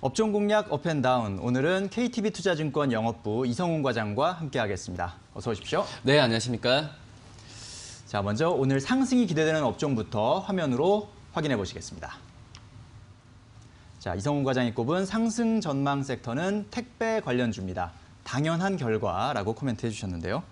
업종 공략 업앤다운, 오늘은 KTB투자증권 영업부 이성훈 과장과 함께하겠습니다. 어서 오십시오. 네, 안녕하십니까? 자, 먼저 오늘 상승이 기대되는 업종부터 화면으로 확인해 보시겠습니다. 자, 이성훈 과장이 꼽은 상승 전망 섹터는 택배 관련주입니다. 당연한 결과라고 코멘트해 주셨는데요.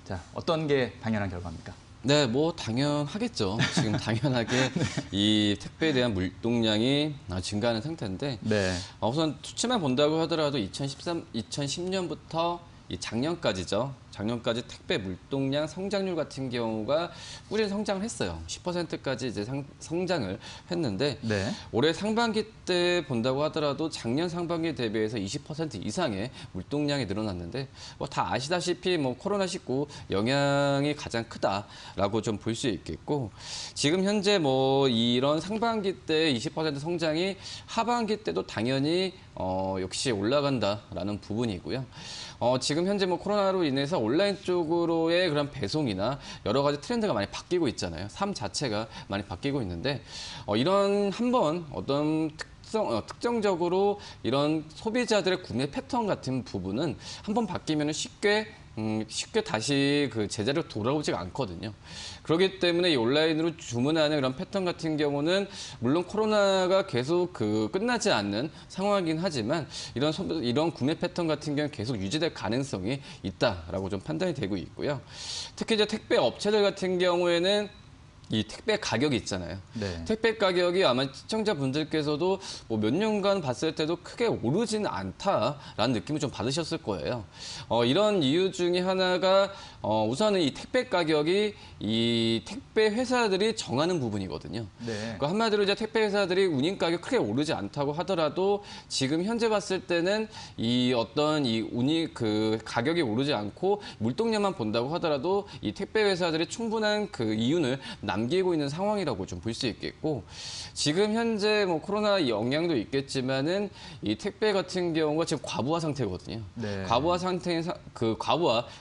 자, 어떤 게 당연한 결과입니까? 네, 뭐 당연하겠죠. 지금 당연하게 이 택배에 대한 물동량이 증가하는 상태인데 네. 우선 수치만 본다고 하더라도 2010년부터 이 작년까지죠. 작년까지 택배 물동량 성장률 같은 경우가 꾸준히 성장을 했어요. 10%까지 이제 성장을 했는데 네. 올해 상반기 때 본다고 하더라도 작년 상반기 대비해서 20% 이상의 물동량이 늘어났는데 뭐 다 아시다시피 뭐 코로나19 영향이 가장 크다라고 좀 볼 수 있겠고 지금 현재 뭐 이런 상반기 때 20% 성장이 하반기 때도 당연히 역시 올라간다라는 부분이고요. 지금 현재 뭐 코로나로 인해서 온라인 쪽으로의 그런 배송이나 여러 가지 트렌드가 많이 바뀌고 있잖아요. 삶 자체가 많이 바뀌고 있는데 이런 한번 어떤 특정적으로 이런 소비자들의 구매 패턴 같은 부분은 한번 바뀌면 쉽게 다시 그 제자리로 돌아오지가 않거든요. 그렇기 때문에 이 온라인으로 주문하는 그런 패턴 같은 경우는 물론 코로나가 계속 끝나지 않는 상황이긴 하지만 이런 구매 패턴 같은 경우는 계속 유지될 가능성이 있다라고 좀 판단이 되고 있고요. 특히 이제 택배 업체들 같은 경우에는 이 택배 가격이 있잖아요. 네. 택배 가격이 아마 시청자분들께서도 뭐 몇 년간 봤을 때도 크게 오르지는 않다라는 느낌을 좀 받으셨을 거예요. 이런 이유 중에 하나가 우선은 이 택배 가격이 이 택배 회사들이 정하는 부분이거든요. 네. 그러니까 한마디로 이제 택배 회사들이 운임 가격 크게 오르지 않다고 하더라도 지금 현재 봤을 때는 이 운임 가격이 오르지 않고 물동량만 본다고 하더라도 이 택배 회사들이 충분한 그 이윤을 남기고 있는 상황이라고 좀 볼 수 있겠고 지금 현재 뭐 코로나 영향도 있겠지만은 이 택배 같은 경우가 지금 과부하 상태거든요. 네. 과부하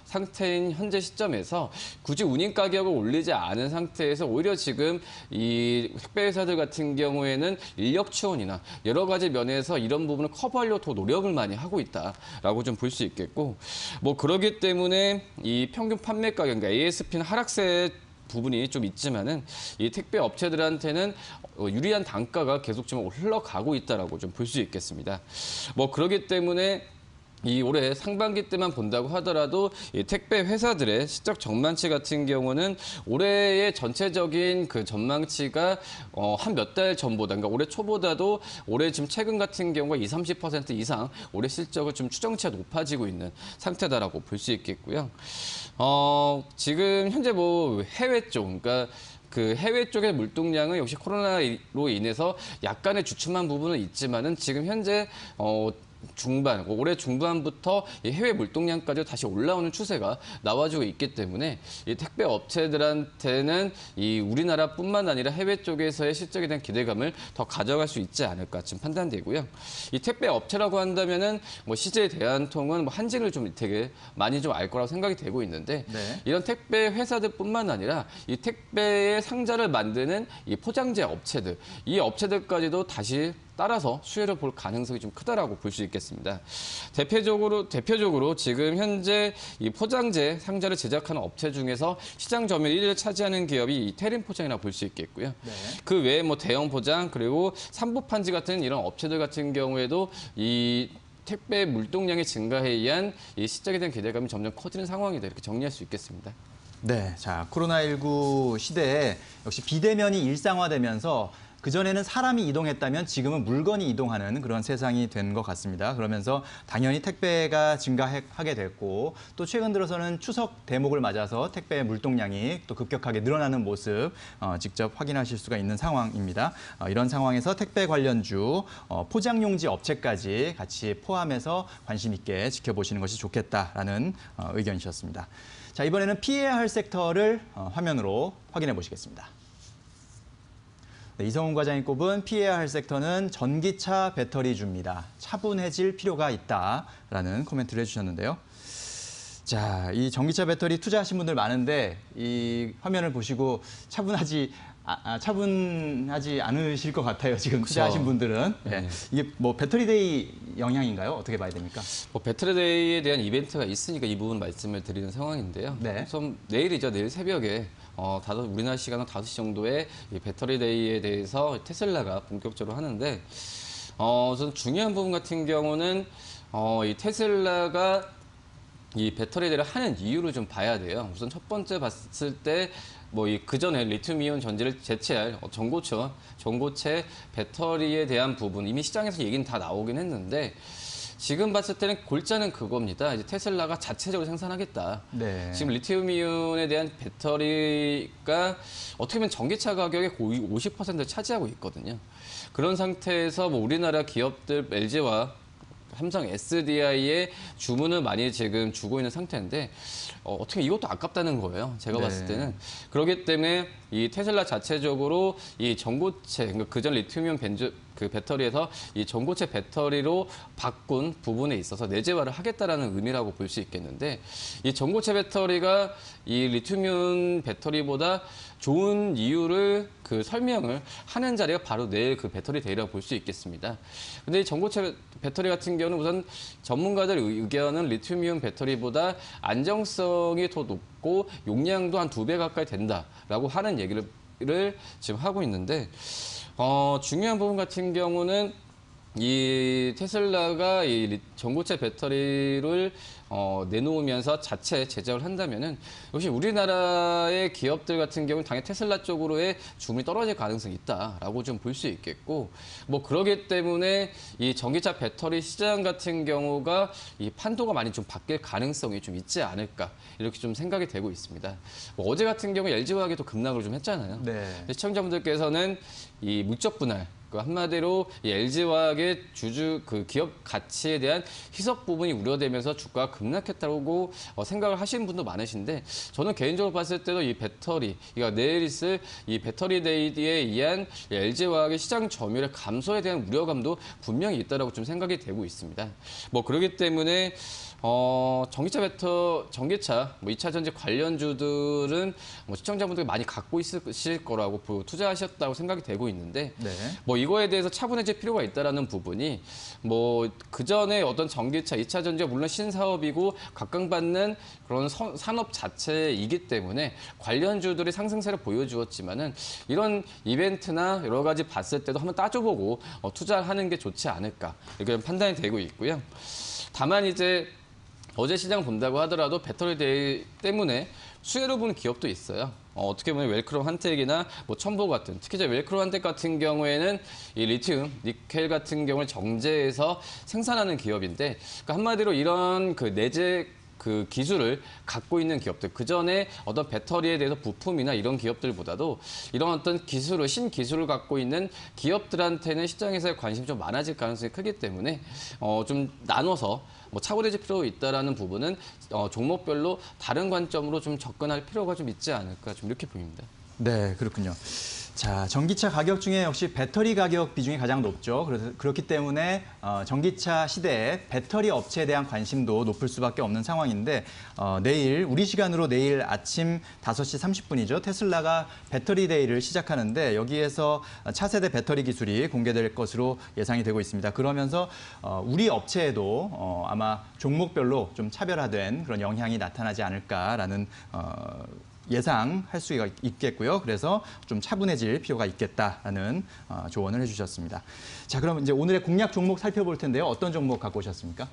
상태인 현재 시점에서 굳이 운임 가격을 올리지 않은 상태에서 오히려 지금 이 택배 회사들 같은 경우에는 인력 지원이나 여러 가지 면에서 이런 부분을 커버하려고 더 노력을 많이 하고 있다라고 좀 볼 수 있겠고 뭐 그러기 때문에 이 평균 판매 가격, 그러니까 ASP는 하락세 부분이 좀 있지만은 이 택배 업체들한테는 유리한 단가가 계속 좀 흘러가고 있다라고 좀 볼 수 있겠습니다. 뭐 그렇기 때문에 이 올해 상반기 때만 본다고 하더라도 이 택배 회사들의 실적 전망치 같은 경우는 올해의 전체적인 그 전망치가 한 몇 달 전보다, 그러니까 올해 초보다도 올해 지금 최근 같은 경우가 20~30% 이상 올해 실적을 좀 추정치가 높아지고 있는 상태다라고 볼 수 있겠고요. 지금 현재 뭐 해외 쪽, 그러니까 그 해외 쪽의 물동량은 역시 코로나로 인해서 약간의 주춤한 부분은 있지만은 지금 현재 올해 중반부터 이 해외 물동량까지 다시 올라오는 추세가 나와주고 있기 때문에 이 택배 업체들한테는 이 우리나라뿐만 아니라 해외 쪽에서의 실적에 대한 기대감을 더 가져갈 수 있지 않을까 지금 판단되고요. 이 택배 업체라고 한다면은 뭐 CJ 대한통운, 뭐 한진을 좀 되게 많이 좀 알 거라고 생각이 되고 있는데 네. 이런 택배 회사들뿐만 아니라 이 택배의 상자를 만드는 이 포장재 업체들, 이 업체들까지도 다시 따라서 수혜를 볼 가능성이 좀 크다라고 볼 수 있겠습니다. 대표적으로 지금 현재 이 포장재 상자를 제작하는 업체 중에서 시장 점유율 1위를 차지하는 기업이 이 태림 포장이라고 볼 수 있겠고요. 네. 그 외에 뭐 대형 포장 그리고 삼부판지 같은 이런 업체들 같은 경우에도 이 택배 물동량의 증가에 의한 이 실적에 대한 기대감이 점점 커지는 상황이다, 이렇게 정리할 수 있겠습니다. 네, 자, 코로나19 시대에 역시 비대면이 일상화되면서 그전에는 사람이 이동했다면 지금은 물건이 이동하는 그런 세상이 된 것 같습니다. 그러면서 당연히 택배가 증가하게 됐고 또 최근 들어서는 추석 대목을 맞아서 택배 물동량이 또 급격하게 늘어나는 모습 직접 확인하실 수가 있는 상황입니다. 이런 상황에서 택배 관련주, 포장용지 업체까지 같이 포함해서 관심 있게 지켜보시는 것이 좋겠다라는 의견이셨습니다. 자, 이번에는 피해야 할 섹터를 화면으로 확인해 보시겠습니다. 네, 이성훈 과장이 꼽은 피해야 할 섹터는 전기차 배터리주입니다. 차분해질 필요가 있다라는 코멘트를 해주셨는데요. 자, 이 전기차 배터리 투자하신 분들 많은데 이 화면을 보시고 차분하지 차분하지 않으실 것 같아요. 지금 그쵸. 투자하신 분들은. 예. 네. 이게 뭐 배터리데이 영향인가요? 어떻게 봐야 됩니까? 뭐 배터리데이에 대한 이벤트가 있으니까 이 부분 말씀을 드리는 상황인데요. 네. 우선 내일이죠. 내일 새벽에 우리나라 시간은 5시 정도에 이 배터리데이에 대해서 테슬라가 본격적으로 하는데 우선 중요한 부분 같은 경우는 이 테슬라가 이 배터리들을 하는 이유를 좀 봐야 돼요. 우선 첫 번째 봤을 때 뭐 그 전에 리튬이온 전지를 대체할 전고체 배터리에 대한 부분 이미 시장에서 얘기는 다 나오긴 했는데 지금 봤을 때는 골자는 그겁니다. 이제 테슬라가 자체적으로 생산하겠다. 네. 지금 리튬이온에 대한 배터리가 어떻게 보면 전기차 가격의 거의 50%를 차지하고 있거든요. 그런 상태에서 뭐 우리나라 기업들 LG와 삼성 SDI에 주문을 많이 지금 주고 있는 상태인데 어떻게 이것도 아깝다는 거예요. 제가 네. 봤을 때는. 그렇기 때문에 이 테슬라 자체적으로 이 전고체, 그러니까 그전 리튬이온 그 배터리에서 이 전고체 배터리로 바꾼 부분에 있어서 내재화를 하겠다라는 의미라고 볼 수 있겠는데 이 전고체 배터리가 이 리튬이온 배터리보다 좋은 이유를 그 설명을 하는 자리가 바로 내일 그 배터리 데이라고 볼 수 있겠습니다. 근데 이 전고체 배터리 같은 경우는 우선 전문가들 의견은 리튬이온 배터리보다 안정성이 더 높고 용량도 한 2배 가까이 된다라고 하는 얘기를 지금 하고 있는데 중요한 부분 같은 경우는 이 테슬라가 이 전고체 배터리를 내놓으면서 자체 제작을 한다면은 역시 우리나라의 기업들 같은 경우는 당연히 테슬라 쪽으로의 주문이 떨어질 가능성이 있다라고 좀 볼 수 있겠고 뭐 그러기 때문에 이 전기차 배터리 시장 같은 경우가 이 판도가 많이 좀 바뀔 가능성이 좀 있지 않을까 이렇게 좀 생각이 되고 있습니다. 뭐 어제 같은 경우에 LG화학이 또 급락을 좀 했잖아요. 네. 시청자분들께서는 이 물적 분할 한마디로 이 LG화학의 그 기업 가치에 대한 희석 부분이 우려되면서 주가가 급락했다고 생각을 하시는 분도 많으신데 저는 개인적으로 봤을 때도 이 배터리, 그러니까 내일 있을 이 배터리 데이에 의한 LG화학의 시장 점유율의 감소에 대한 우려감도 분명히 있다라고 좀 생각이 되고 있습니다. 뭐 그렇기 때문에 전기차, 뭐 2차 전지 관련주들은 뭐 시청자분들이 많이 갖고 있으실 거라고 투자하셨다고 생각이 되고 있는데, 네. 뭐 이거에 대해서 차분해질 필요가 있다라는 부분이 뭐 그 전에 어떤 전기차, 2차 전지가 물론 신사업이고 각광받는 그런 산업 자체이기 때문에 관련주들이 상승세를 보여주었지만은 이런 이벤트나 여러 가지 봤을 때도 한번 따져보고 투자하는 게 좋지 않을까 이렇게 판단이 되고 있고요. 다만 이제 어제 시장 본다고 하더라도 배터리 데이 때문에 수혜를 보는 기업도 있어요. 어떻게 보면 웰크롬 한텍이나 뭐 첨보 같은, 특히 이제 웰크롬 한텍 같은 경우에는 이 리튬, 니켈 같은 경우를 정제해서 생산하는 기업인데, 그러니까 한마디로 이런 그 내재 그 기술을 갖고 있는 기업들, 그 전에 어떤 배터리에 대해서 부품이나 이런 기업들보다도 이런 어떤 기술을, 신기술을 갖고 있는 기업들한테는 시장에서의 관심이 좀 많아질 가능성이 크기 때문에 좀 나눠서 뭐 차고되질 필요가 있다라는 부분은 종목별로 다른 관점으로 좀 접근할 필요가 좀 있지 않을까 좀 이렇게 보입니다. 네, 그렇군요. 자, 전기차 가격 중에 역시 배터리 가격 비중이 가장 높죠. 그렇기 때문에 전기차 시대에 배터리 업체에 대한 관심도 높을 수밖에 없는 상황인데 내일, 우리 시간으로 내일 아침 5시 30분이죠. 테슬라가 배터리 데이를 시작하는데 여기에서 차세대 배터리 기술이 공개될 것으로 예상이 되고 있습니다. 그러면서 우리 업체에도 아마 종목별로 좀 차별화된 그런 영향이 나타나지 않을까라는 예상할 수가 있겠고요. 그래서 좀 차분해질 필요가 있겠다라는 조언을 해주셨습니다. 자, 그럼 이제 오늘의 공략 종목 살펴볼 텐데요. 어떤 종목 갖고 오셨습니까?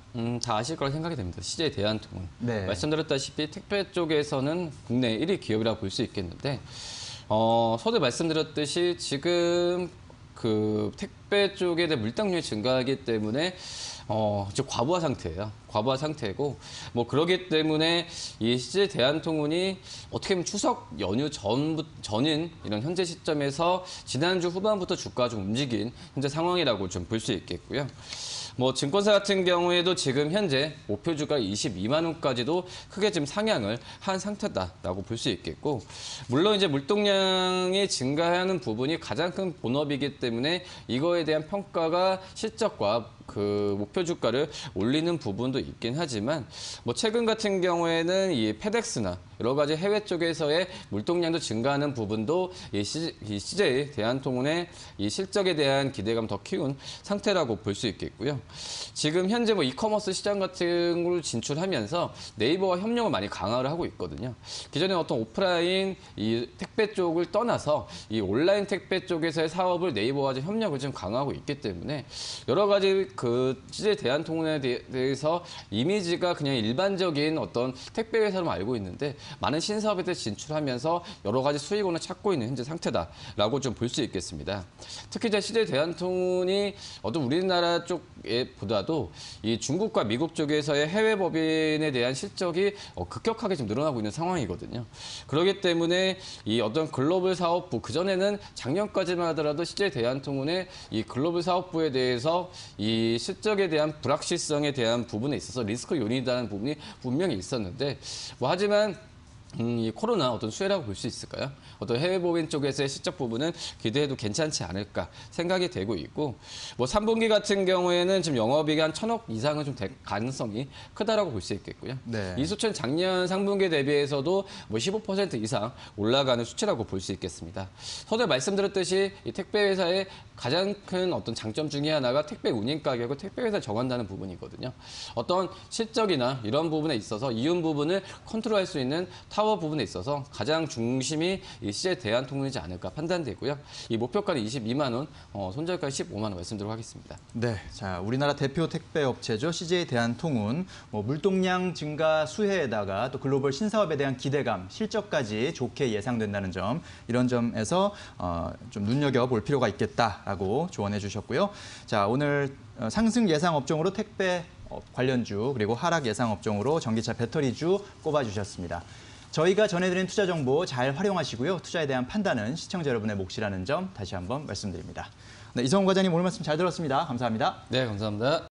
다 아실 거라 생각이 됩니다. CJ 대한통운. 네. 말씀드렸다시피 택배 쪽에서는 국내 1위 기업이라고 볼 수 있겠는데 서두에 말씀드렸듯이 지금 그 택배 쪽에 대한 물당률이 증가하기 때문에 지금 과부하 상태예요. 과부하 상태고 뭐 그러기 때문에 이 CJ 대한통운이 어떻게 보면 추석 연휴 전인 이런 현재 시점에서 지난주 후반부터 주가가 좀 움직인 현재 상황이라고 좀 볼 수 있겠고요. 뭐 증권사 같은 경우에도 지금 현재 목표주가 22만 원까지도 크게 지금 상향을 한 상태다라고 볼 수 있겠고, 물론 이제 물동량이 증가하는 부분이 가장 큰 본업이기 때문에 이거에 대한 평가가 실적과 그 목표 주가를 올리는 부분도 있긴 하지만 뭐 최근 같은 경우에는 이 페덱스나 여러 가지 해외 쪽에서의 물동량도 증가하는 부분도 이 CJ 대한통운의 이 실적에 대한 기대감 더 키운 상태라고 볼 수 있겠고요. 지금 현재 뭐 이커머스 시장 같은 걸 진출하면서 네이버와 협력을 많이 강화를 하고 있거든요. 기존에 어떤 오프라인 이 택배 쪽을 떠나서 이 온라인 택배 쪽에서의 사업을 네이버와 협력을 좀 강화하고 있기 때문에 여러 가지 그 CJ 대한통운에 대해서 이미지가 그냥 일반적인 어떤 택배 회사로 알고 있는데 많은 신사업에 대해 진출하면서 여러 가지 수익원을 찾고 있는 현재 상태다라고 좀 볼 수 있겠습니다. 특히 이제 CJ 대한통운이 어떤 우리나라 쪽에 보다도 이 중국과 미국 쪽에서의 해외 법인에 대한 실적이 급격하게 좀 늘어나고 있는 상황이거든요. 그렇기 때문에 이 어떤 글로벌 사업부 그전에는 작년까지만 하더라도 CJ 대한통운의 이 글로벌 사업부에 대해서 이 실적에 대한 불확실성에 대한 부분에 있어서 리스크 요인이라는 부분이 분명히 있었는데 뭐 하지만 이 코로나 어떤 수혜라고 볼 수 있을까요? 어떤 해외 법인 쪽에서의 실적 부분은 기대해도 괜찮지 않을까 생각이 되고 있고, 뭐 3분기 같은 경우에는 지금 영업이익이 한 1,000억 이상은 좀 될 가능성이 크다라고 볼 수 있겠고요. 네. 이 수치는 작년 3분기 대비해서도 뭐 15% 이상 올라가는 수치라고 볼 수 있겠습니다. 서두에 말씀드렸듯이 이 택배 회사의 가장 큰 어떤 장점 중에 하나가 택배 운임 가격을 택배 회사에 정한다는 부분이거든요. 어떤 실적이나 이런 부분에 있어서 이윤 부분을 컨트롤할 수 있는 타워 부분에 있어서 가장 중심이 이 CJ 대한통운이지 않을까 판단되고요. 이 목표가는 22만 원, 손절가 15만 원 말씀드리도록 하겠습니다. 네, 자 우리나라 대표 택배 업체죠. CJ 대한통운 물동량 증가 수혜에다가 또 글로벌 신사업에 대한 기대감, 실적까지 좋게 예상된다는 점, 이런 점에서 좀 눈여겨볼 필요가 있겠다라고 조언해 주셨고요. 자 오늘 상승 예상 업종으로 택배 관련주 그리고 하락 예상 업종으로 전기차 배터리주 꼽아주셨습니다. 저희가 전해드린 투자 정보 잘 활용하시고요. 투자에 대한 판단은 시청자 여러분의 몫이라는 점 다시 한번 말씀드립니다. 네, 이성훈 과장님 오늘 말씀 잘 들었습니다. 감사합니다. 네, 감사합니다.